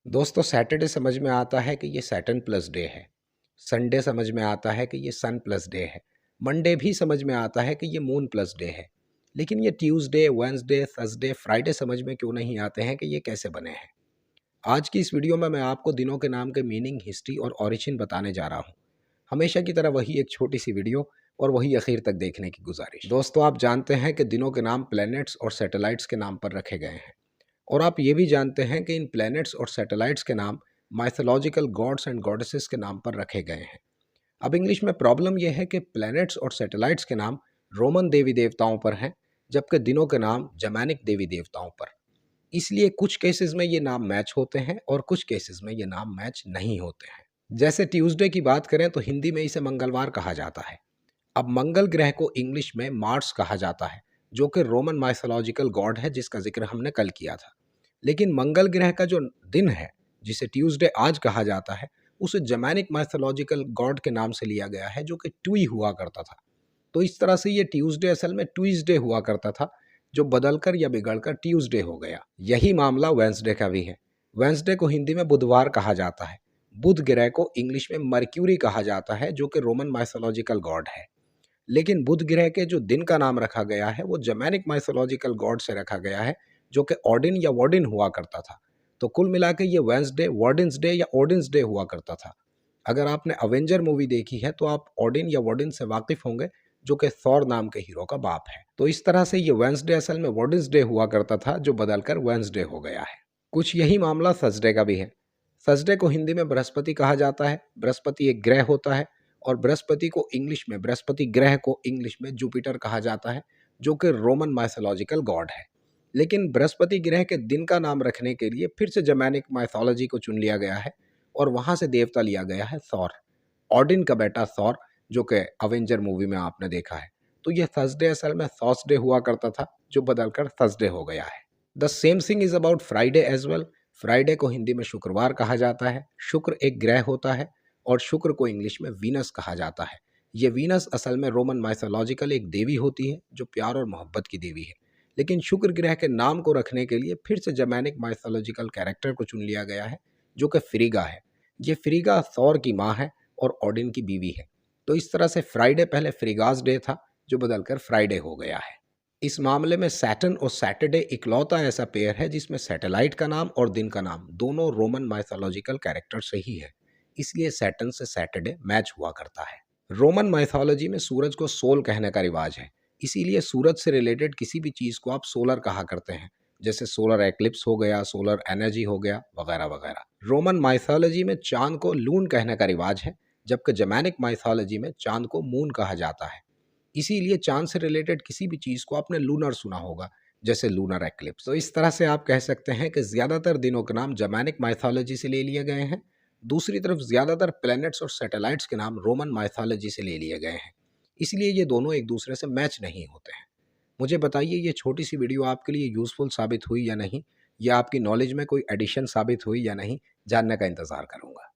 दोस्तों सैटरडे समझ में आता है कि ये सैटर्न प्लस डे है। संडे समझ में आता है कि ये सन प्लस डे है। मंडे भी समझ में आता है कि ये मून प्लस डे है। लेकिन ये ट्यूसडे, वेडनेसडे, थर्सडे, फ्राइडे समझ में क्यों नहीं आते हैं कि ये कैसे बने हैं। आज की इस वीडियो में मैं आपको दिनों के नाम के मीनिंग, हिस्ट्री और ओरिजिन बताने जा रहा हूँ। हमेशा की तरह वही एक छोटी सी वीडियो और वही आखिर तक देखने की गुजारिश। दोस्तों आप जानते हैं कि दिनों के नाम प्लैनेट्स और सैटेलाइट्स के नाम पर रखे गए हैं। और आप ये भी जानते हैं कि इन प्लैनेट्स और सैटेलाइट्स के नाम माइथोलॉजिकल गॉड्स एंड गॉडेसेस के नाम पर रखे गए हैं। अब इंग्लिश में प्रॉब्लम यह है कि प्लैनेट्स और सैटेलाइट्स के नाम रोमन देवी देवताओं पर हैं, जबकि दिनों के नाम जर्मैनिक देवी देवताओं पर। इसलिए कुछ केसेस में ये नाम मैच होते हैं और कुछ केसेस में ये नाम मैच नहीं होते हैं। जैसे ट्यूसडे की बात करें तो हिंदी में इसे मंगलवार कहा जाता है। अब मंगल ग्रह को इंग्लिश में मार्स कहा जाता है, जो कि रोमन माइथोलॉजिकल गॉड है जिसका जिक्र हमने कल किया था। लेकिन मंगल ग्रह का जो दिन है, जिसे ट्यूसडे आज कहा जाता है, उसे जर्मैनिक माइथोलॉजिकल गॉड के नाम से लिया गया है, जो कि ट्वी हुआ करता था। तो इस तरह से ये ट्यूसडे असल में ट्यूसडे हुआ करता था, जो बदलकर या बिगड़कर ट्यूसडे हो गया। यही मामला वेंसडे का भी है। वेंसडे को हिंदी में बुधवार कहा जाता है। बुध ग्रह को इंग्लिश में मर्क्यूरी कहा जाता है, जो कि रोमन माइथोलॉजिकल गॉड है। लेकिन बुध ग्रह के जो दिन का नाम रखा गया है वो जर्मैनिक माइथोलॉजिकल गॉड से रखा गया है, जो कि ऑडिन या वॉडिन हुआ करता था। तो कुल मिला के ये वेंसडे वॉर्डिन्स डे या ओडिन्स डे हुआ करता था। अगर आपने अवेंजर मूवी देखी है तो आप ऑडिन या वॉर्डिन से वाकिफ होंगे, जो कि थॉर नाम के हीरो का बाप है। तो इस तरह से ये वेंसडे असल में वॉर्डिन्स डे हुआ करता था, जो बदलकर वेंसडे हो गया है। कुछ यही मामला थर्सडे का भी है। थर्सडे को हिंदी में बृहस्पति कहा जाता है। बृहस्पति एक ग्रह होता है और बृहस्पति को इंग्लिश में, बृहस्पति ग्रह को इंग्लिश में जुपिटर कहा जाता है, जो कि रोमन माइथोलॉजिकल गॉड है। लेकिन बृहस्पति ग्रह के दिन का नाम रखने के लिए फिर से जर्मैनिक माइथोलॉजी को चुन लिया गया है और वहां से देवता लिया गया है थॉर, ऑडिन का बेटा थॉर, जो कि अवेंजर मूवी में आपने देखा है। तो यह थर्सडे असल में थॉर्सडे हुआ करता था, जो बदलकर थर्सडे हो गया है। The same thing is about Friday as well. Friday को हिंदी में शुक्रवार कहा जाता है। शुक्र एक ग्रह होता है और शुक्र को इंग्लिश में वीनस कहा जाता है। ये वीनस असल में रोमन माइथोलॉजिकल एक देवी होती है, जो प्यार और मोहब्बत की देवी है। लेकिन शुक्र ग्रह के नाम को रखने के लिए फिर से जर्मैनिक माइथोलॉजिकल कैरेक्टर को चुन लिया गया है, जो कि फ्रीगा है। ये फ्रीगा थॉर की माँ है और ऑडिन की बीवी है। तो इस तरह से फ्राइडे पहले फ्रीगास डे था, जो बदलकर फ्राइडे हो गया है। इस मामले में सैटर्न और सैटरडे इकलौता ऐसा पेयर है जिसमें सैटेलाइट का नाम और दिन का नाम दोनों रोमन माइथोलॉजिकल कैरेक्टर से ही है। इसलिए सैटर्न से सैटरडे मैच हुआ करता है। रोमन माइथोलॉजी में सूरज को सोल कहने का रिवाज है। इसीलिए सूरज से रिलेटेड किसी भी चीज को आप सोलर कहा करते हैं, जैसे सोलर एक्लिप्स हो गया, सोलर एनर्जी हो गया, वगैरह वगैरह। रोमन माइथोलॉजी में चांद को लून कहने का रिवाज है, जबकि जर्मैनिक माइथोलॉजी में चांद को मून कहा जाता है। इसीलिए चांद से रिलेटेड किसी भी चीज को आपने लूनर सुना होगा, जैसे लूनर एक्लिप्स। तो इस तरह से आप कह सकते हैं कि ज्यादातर दिनों के नाम जर्मैनिक माइथोलॉजी से ले लिए गए हैं। दूसरी तरफ ज्यादातर प्लैनेट्स और सैटेलाइट्स के नाम रोमन माइथोलॉजी से ले लिए गए हैं। इसलिए ये दोनों एक दूसरे से मैच नहीं होते हैं। मुझे बताइए ये छोटी सी वीडियो आपके लिए यूजफुल साबित हुई या नहीं, या आपकी नॉलेज में कोई एडिशन साबित हुई या नहीं, जानने का इंतजार करूंगा।